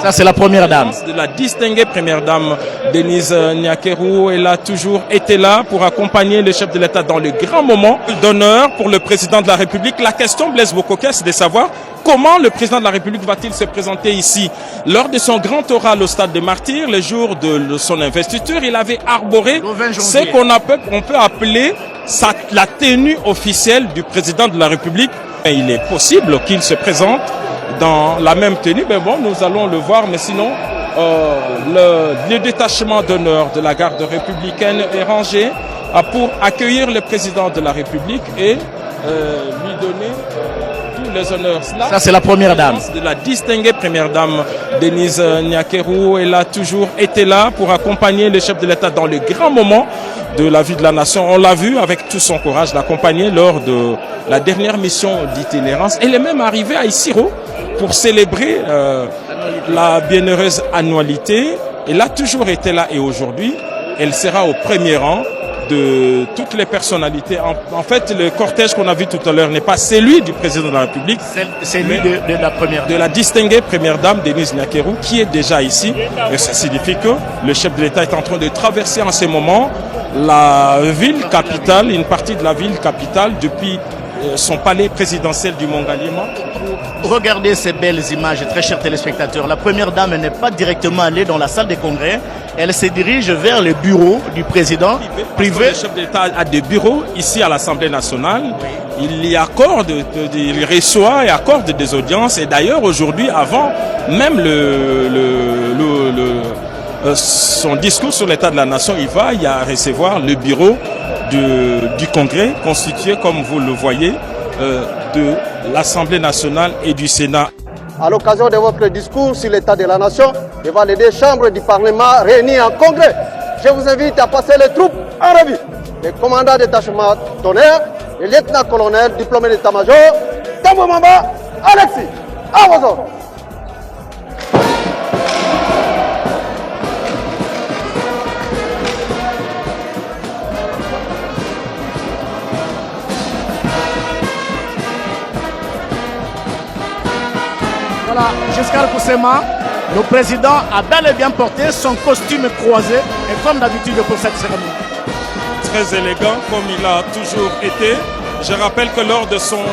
Ça, c'est la première dame. De la distinguée première dame Denise Nyakeru. Elle a toujours été là pour accompagner le chef de l'État dans le grand moment d'honneur pour le président de la République. La question, Blaise Bokoké, c'est de savoir comment le président de la République va-t-il se présenter ici. Lors de son grand oral au stade des Martyrs, le jour de son investiture, il avait arboré ce qu'on peut appeler la tenue officielle du président de la République. Et il est possible qu'il se présente dans la même tenue, mais bon, nous allons le voir, mais sinon, le détachement d'honneur de la garde républicaine est rangé pour accueillir le président de la République et lui donner tous les honneurs. Ça, c'est la première dame. De la distinguée première dame Denise Nyakeru. Elle a toujours été là pour accompagner le chef de l'État dans le grand moment de la vie de la nation. On l'a vu avec tout son courage l'accompagner lors de la dernière mission d'itinérance. Elle est même arrivée à Isiro pour célébrer la bienheureuse annualité. Elle a toujours été là et aujourd'hui, elle sera au premier rang de toutes les personnalités. En fait, le cortège qu'on a vu tout à l'heure n'est pas celui du président de la République, c'est lui de la première dame. De la distinguée première dame Denise Nyakeru qui est déjà ici. Et ça signifie que le chef de l'État est en train de traverser en ce moment la ville capitale, une partie de la ville capitale depuis son palais présidentiel du Mongaliema. Regardez ces belles images, très chers téléspectateurs. La première dame n'est pas directement allée dans la salle des congrès. Elle se dirige vers le bureau du président privé. Le chef d'État a des bureaux ici à l'Assemblée nationale. Il y accorde, il reçoit et accorde des audiences. Et d'ailleurs, aujourd'hui, avant même son discours sur l'état de la nation, il va y recevoir le bureau du Congrès, constitué, comme vous le voyez, de l'Assemblée nationale et du Sénat. À l'occasion de votre discours sur l'état de la nation, devant les deux chambres du Parlement réunies en Congrès, je vous invite à passer les troupes en revue. Le commandant détachement d'honneur, le lieutenant-colonel diplômé d'état-major, Tambo Mamba, Alexis, à vos ordres. Voilà, Giscard Koussema, le président a bel et bien porté son costume croisé et comme d'habitude pour cette cérémonie. Très élégant comme il a toujours été. Je rappelle que lors de son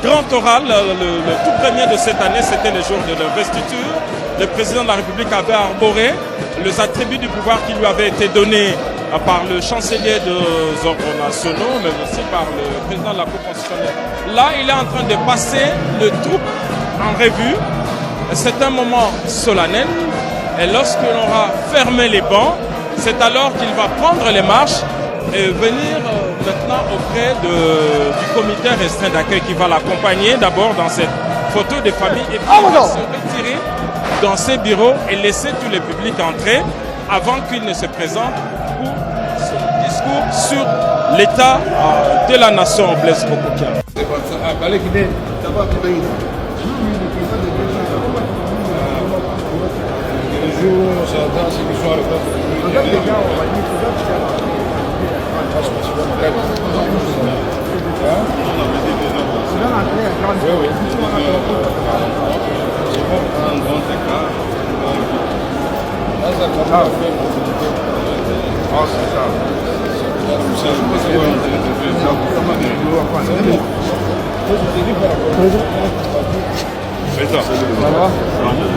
grand oral, le tout premier de cette année, c'était le jour de l'investiture. Le président de la République avait arboré les attributs du pouvoir qui lui avaient été donnés par le chancelier des ordres nationaux, mais aussi par le président de la Cour constitutionnelle. Là, il est en train de passer le tout en revue. C'est un moment solennel et lorsque l'on aura fermé les bancs, c'est alors qu'il va prendre les marches et venir maintenant auprès du comité restreint d'accueil qui va l'accompagner d'abord dans cette photo de famille et puis il va se retirer dans ses bureaux et laisser tout le public entrer avant qu'il ne se présente pour son discours sur l'état de la nation Blaise Bokoké.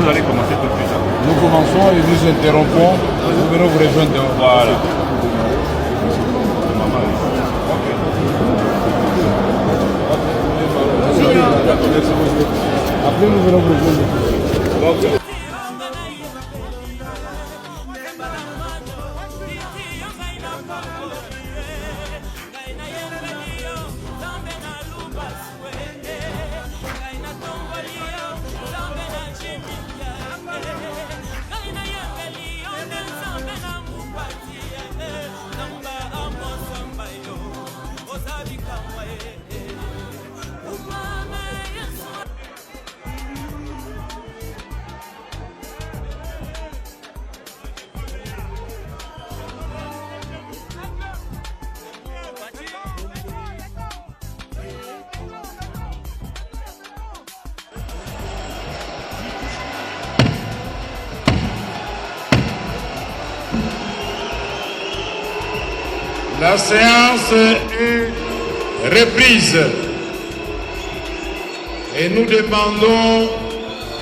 Vous allez commencer tout de suite. Nous commençons et nous interrompons. Nous venons vous rejoindre. Voilà. Après, nous venons vous rejoindre. La séance est reprise et nous demandons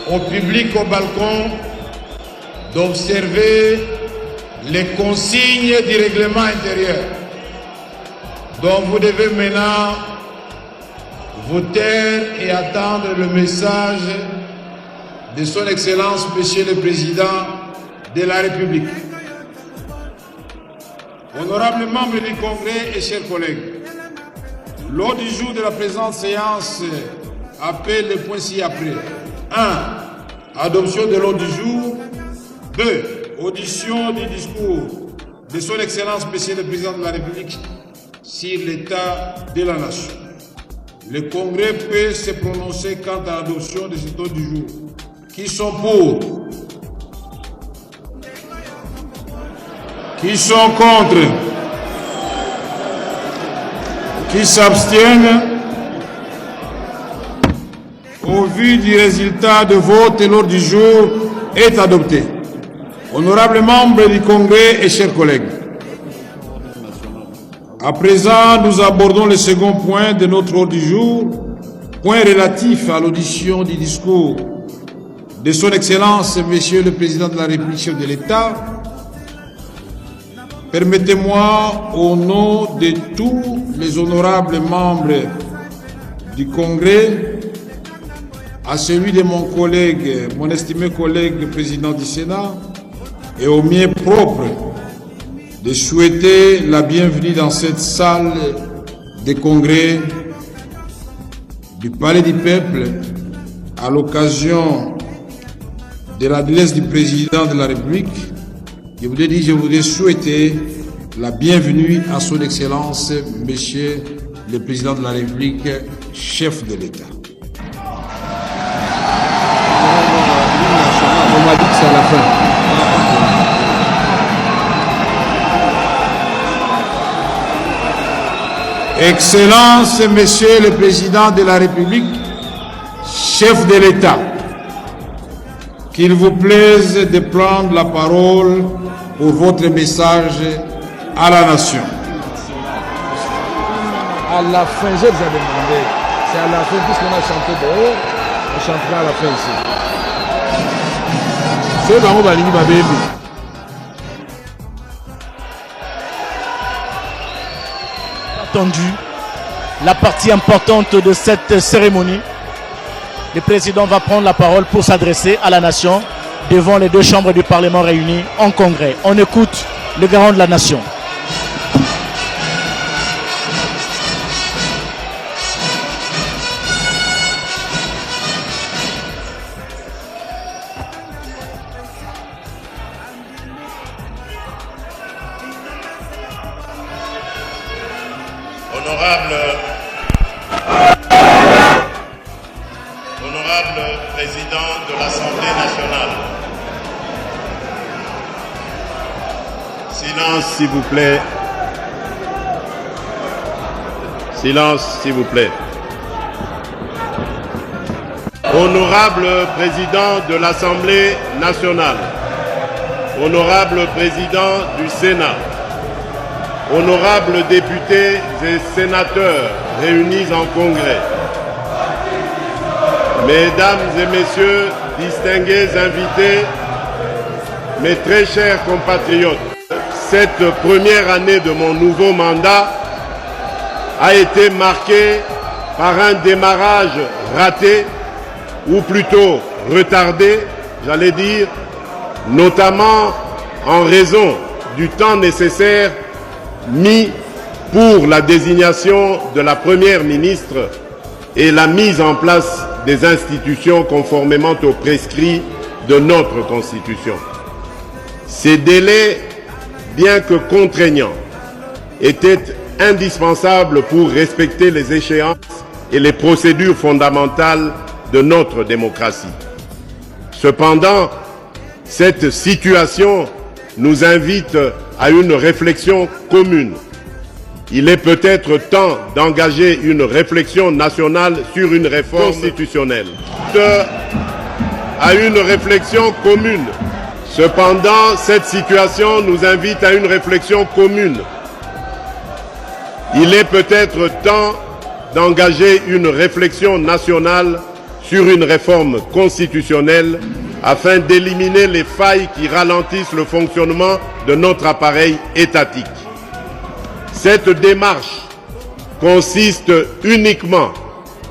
au public au balcon d'observer les consignes du règlement intérieur. Donc vous devez maintenant vous taire et attendre le message de son Excellence, Monsieur le Président de la République. Honorables membres du Congrès et chers collègues, l'ordre du jour de la présente séance appelle les points ci-après. 1. Adoption de l'ordre du jour. 2. Audition du discours de son Excellence, Monsieur le Président de la République sur l'état de la nation. Le Congrès peut se prononcer quant à l'adoption de cet ordre du jour. Qui sont pour? Qui sont contre? Qui s'abstiennent? Au vu du résultat de vote, l'ordre du jour est adopté. Honorables membres du Congrès et chers collègues, à présent, nous abordons le second point de notre ordre du jour, point relatif à l'audition du discours de son Excellence, Monsieur le Président de la République, chef de l'État. Permettez-moi, au nom de tous les honorables membres du Congrès, à celui de mon collègue, mon estimé collègue président du Sénat, et au mien propre, de souhaiter la bienvenue dans cette salle de congrès du Palais du Peuple à l'occasion de l'adresse du président de la République. Je voudrais souhaiter la bienvenue à son Excellence, Monsieur le Président de la République, chef de l'État. On m'a dit que c'est à la fin. Excellence, Monsieur le Président de la République, chef de l'État, qu'il vous plaise de prendre la parole pour votre message à la nation. À la fin, je vous ai demandé, c'est à la fin, puisqu'on a chanté dehors, on chantera à la fin ici. C'est dans mon balingi, ma baby. Attendu la partie importante de cette cérémonie. Le président va prendre la parole pour s'adresser à la nation devant les deux chambres du Parlement réunies en congrès. On écoute le garant de la nation. Honorable président de l'Assemblée nationale. Silence, s'il vous plaît. Silence, s'il vous plaît. Honorable président de l'Assemblée nationale. Honorable président du Sénat. Honorables députés et sénateurs réunis en congrès. Mesdames et messieurs, distingués invités, mes très chers compatriotes, cette première année de mon nouveau mandat a été marquée par un démarrage raté, ou plutôt retardé, j'allais dire, notamment en raison du temps nécessaire mis pour la désignation de la première ministre et la mise en place des institutions conformément aux prescrits de notre Constitution. Ces délais, bien que contraignants, étaient indispensables pour respecter les échéances et les procédures fondamentales de notre démocratie. Cependant, cette situation nous invite à une réflexion commune. Il est peut-être temps d'engager une réflexion nationale sur une réforme constitutionnelle. À une réflexion commune. Cependant, cette situation nous invite à une réflexion commune. il est peut-être temps d'engager une réflexion nationale sur une réforme constitutionnelle afin d'éliminer les failles qui ralentissent le fonctionnement de notre appareil étatique. Cette démarche consiste uniquement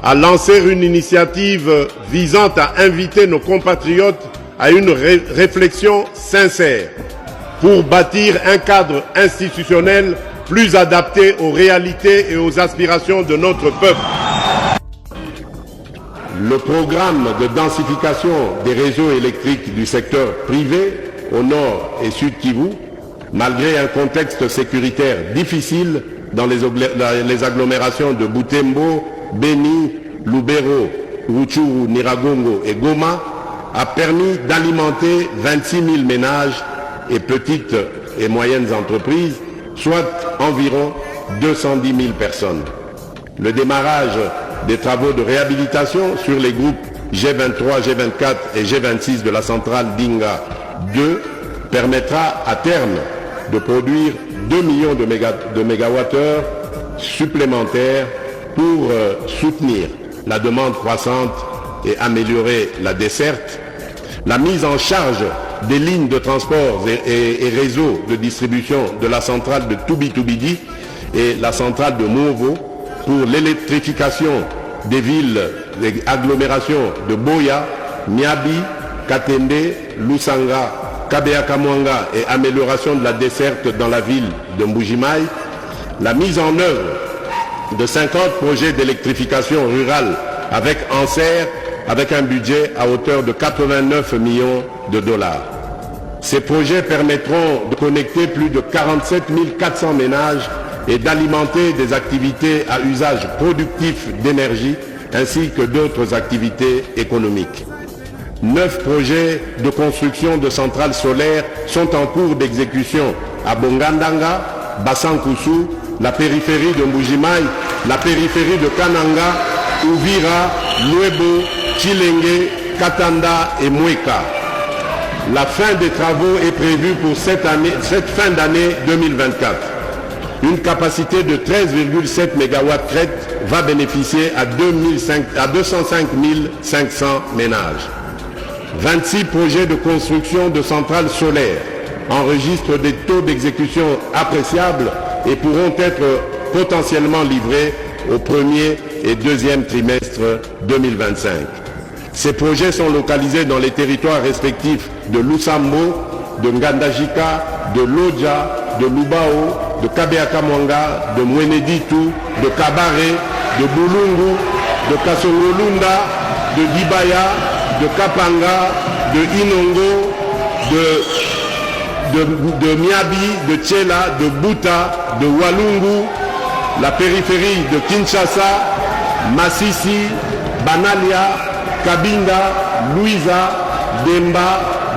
à lancer une initiative visant à inviter nos compatriotes à une réflexion sincère pour bâtir un cadre institutionnel plus adapté aux réalités et aux aspirations de notre peuple. Le programme de densification des réseaux électriques du secteur privé au nord et sud Kivu, malgré un contexte sécuritaire difficile dans les agglomérations de Butembo, Beni, Lubero, Rutshuru, Nyiragongo et Goma, a permis d'alimenter 26 000 ménages et petites et moyennes entreprises, soit environ 210 000 personnes. Le démarrage des travaux de réhabilitation sur les groupes G23, G24 et G26 de la centrale Dinga 2 permettra à terme de produire 2 millions de mégawattheures supplémentaires pour soutenir la demande croissante et améliorer la desserte. La mise en charge des lignes de transport et réseaux de distribution de la centrale de Tubi-Tubidi et la centrale de Movo pour l'électrification des villes, des agglomérations de Boya, Miabi, Katende, Lusanga, Kabea-Kamwanga et amélioration de la desserte dans la ville de Mbujimaï, la mise en œuvre de 50 projets d'électrification rurale avec Anser, avec un budget à hauteur de 89 millions de dollars. Ces projets permettront de connecter plus de 47 400 ménages et d'alimenter des activités à usage productif d'énergie ainsi que d'autres activités économiques. 9 projets de construction de centrales solaires sont en cours d'exécution à Bongandanga, Bassankusu, la périphérie de Mbujimaï, la périphérie de Kananga, Uvira, Luebo, Chilenge, Katanda et Mweka. La fin des travaux est prévue pour cette fin d'année 2024. Une capacité de 13,7 MW crête va bénéficier à 205 500 ménages. 26 projets de construction de centrales solaires enregistrent des taux d'exécution appréciables et pourront être potentiellement livrés au premier et deuxième trimestre 2025. Ces projets sont localisés dans les territoires respectifs de Lusambo, de Ngandajika, de Lodja, de Lubao, de Kabea-Kamwanga, de Mweneditu, de Kabare, de Bulungu, de Kasongolunda, de Dibaya, de Kapanga, de Inongo, de Miabi, de Tchela, de Buta, de Walungu, la périphérie de Kinshasa, Massissi, Banalia, Kabinda, Louisa, Demba,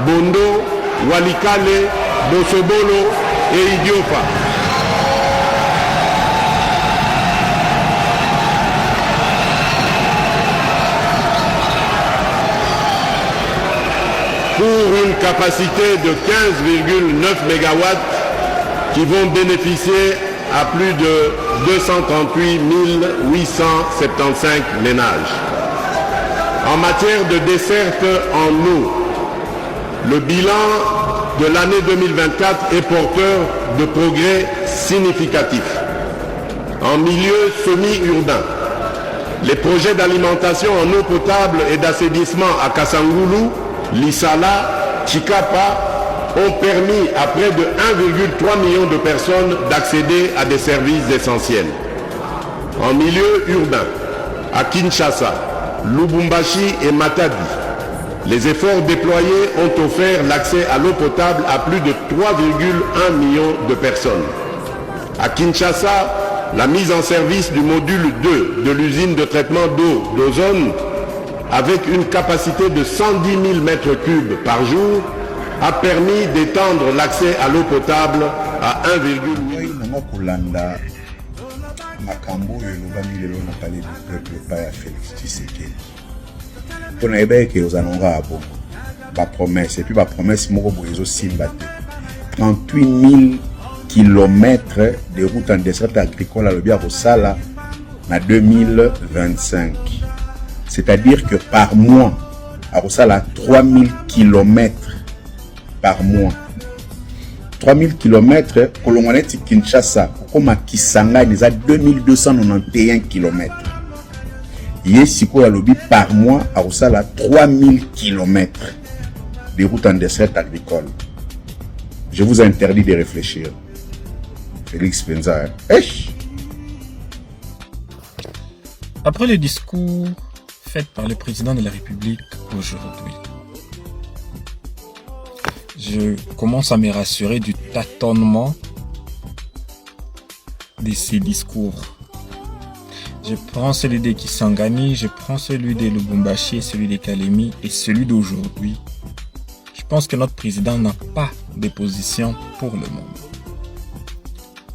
Bondo, Walikale, Bosobolo et Idiofa. Pour une capacité de 15,9 MW qui vont bénéficier à plus de 238 875 ménages. En matière de desserte en eau, le bilan de l'année 2024 est porteur de progrès significatifs. En milieu semi-urbain, les projets d'alimentation en eau potable et d'assainissement à Kasangulu, Lissala, Chikapa ont permis à près de 1,3 million de personnes d'accéder à des services essentiels. En milieu urbain, à Kinshasa, Lubumbashi et Matadi, les efforts déployés ont offert l'accès à l'eau potable à plus de 3,1 millions de personnes. À Kinshasa, la mise en service du module 2 de l'usine de traitement d'eau d'Ozone, avec une capacité de 110 000 m3 par jour, a permis d'étendre l'accès à l'eau potable à 1,8 makambo oyo elobami lelo na palais du peuple epai ya Félix Tshisekedi mpona yebaki ke ozalanga ya bongo bapromese epuis bapromese moko boye ezosimba te 38 km de route en dessert agricole à l'Obia Rosala en 2025. C'est-à-dire que par mois, à Rosala, 3000 km par mois. 3000 km, Kolongoneti Kinshasa, comme Kisanga, il y a 2291 km. Yesiko à l'Obi par mois, à Rosala, 3000 km de route en dessert agricole. Je vous interdis de réfléchir. Félix Penza. Après le discours fait par le président de la République aujourd'hui, je commence à me rassurer du tâtonnement de ces discours. Je prends celui de Kisangani, je prends celui de Lubumbashi, celui de Kalemi et celui d'aujourd'hui. Je pense que notre président n'a pas de position pour le monde.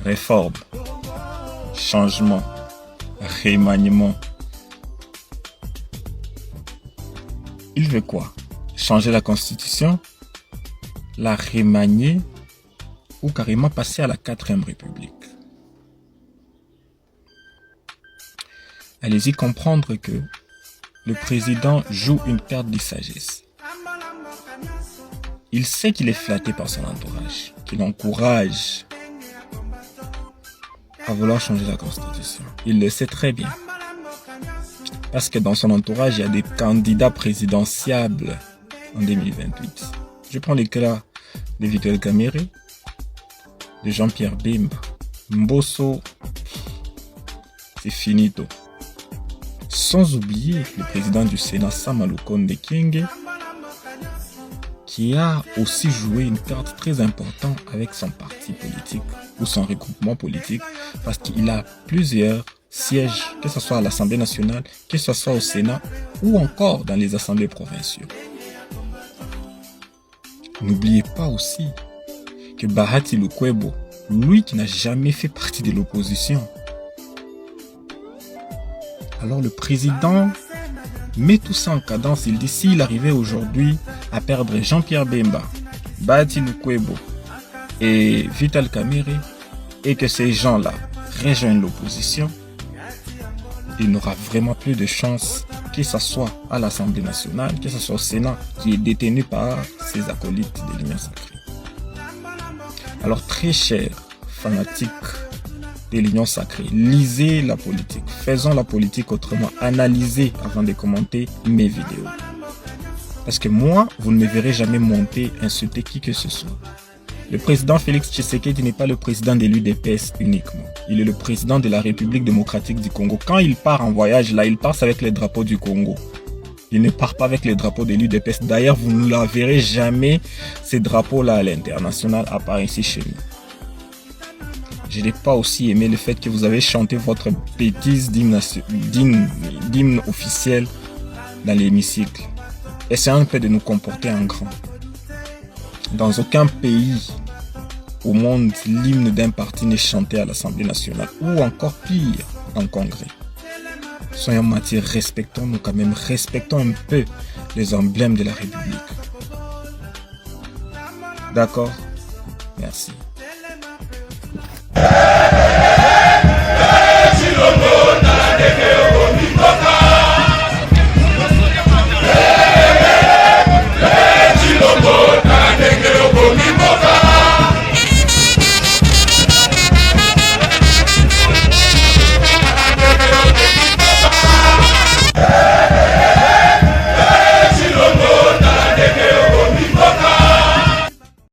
Réforme, changement, remaniement. Il veut quoi? Changer la constitution, la remanier ou carrément passer à la 4e République. Allez-y comprendre que le président joue une carte de sagesse. Il sait qu'il est flatté par son entourage, qu'il encourage à vouloir changer la constitution. Il le sait très bien. Parce que dans son entourage, il y a des candidats présidentiables en 2028. Je prends les cas de Vital Kamerhe, de Jean-Pierre Bemba, Mbosso, c'est finito. Sans oublier le président du Sénat, Sama Lukonde Kyenge, qui a aussi joué une carte très importante avec son parti politique ou son regroupement politique, parce qu'il a plusieurs sièges, que ce soit à l'Assemblée nationale, que ce soit au Sénat ou encore dans les assemblées provinciales. N'oubliez pas aussi que Bahati Lukwebo, lui qui n'a jamais fait partie de l'opposition, alors le président met tout ça en cadence. Il dit s'il arrivait aujourd'hui à perdre Jean-Pierre Bemba, Bahati Lukwebo et Vital Kamerhe et que ces gens-là rejoignent l'opposition, il n'aura vraiment plus de chance, que ce soit à l'Assemblée nationale, que ce soit au Sénat, qui est détenu par ses acolytes de l'Union sacrée. Alors très chers fanatiques de l'Union sacrée, lisez la politique, faisons la politique autrement, analysez avant de commenter mes vidéos. Parce que moi, vous ne me verrez jamais monter, insulter qui que ce soit. Le président Félix Tshisekedi n'est pas le président de l'UDPS uniquement. Il est le président de la République démocratique du Congo. Quand il part en voyage, là, il part avec les drapeaux du Congo. Il ne part pas avec les drapeaux de l'UDPS. D'ailleurs, vous ne la verrez jamais, ces drapeaux-là, à l'international, à part ici chez nous. Je n'ai pas aussi aimé le fait que vous avez chanté votre bêtise d'hymne officiel dans l'hémicycle. Essayons un peu de nous comporter en grand. Dans aucun pays au monde, l'hymne d'un parti n'est chanté à l'Assemblée nationale ou encore pire, en congrès. Soyons matières, respectons-nous quand même, respectons un peu les emblèmes de la République. D'accord? Merci.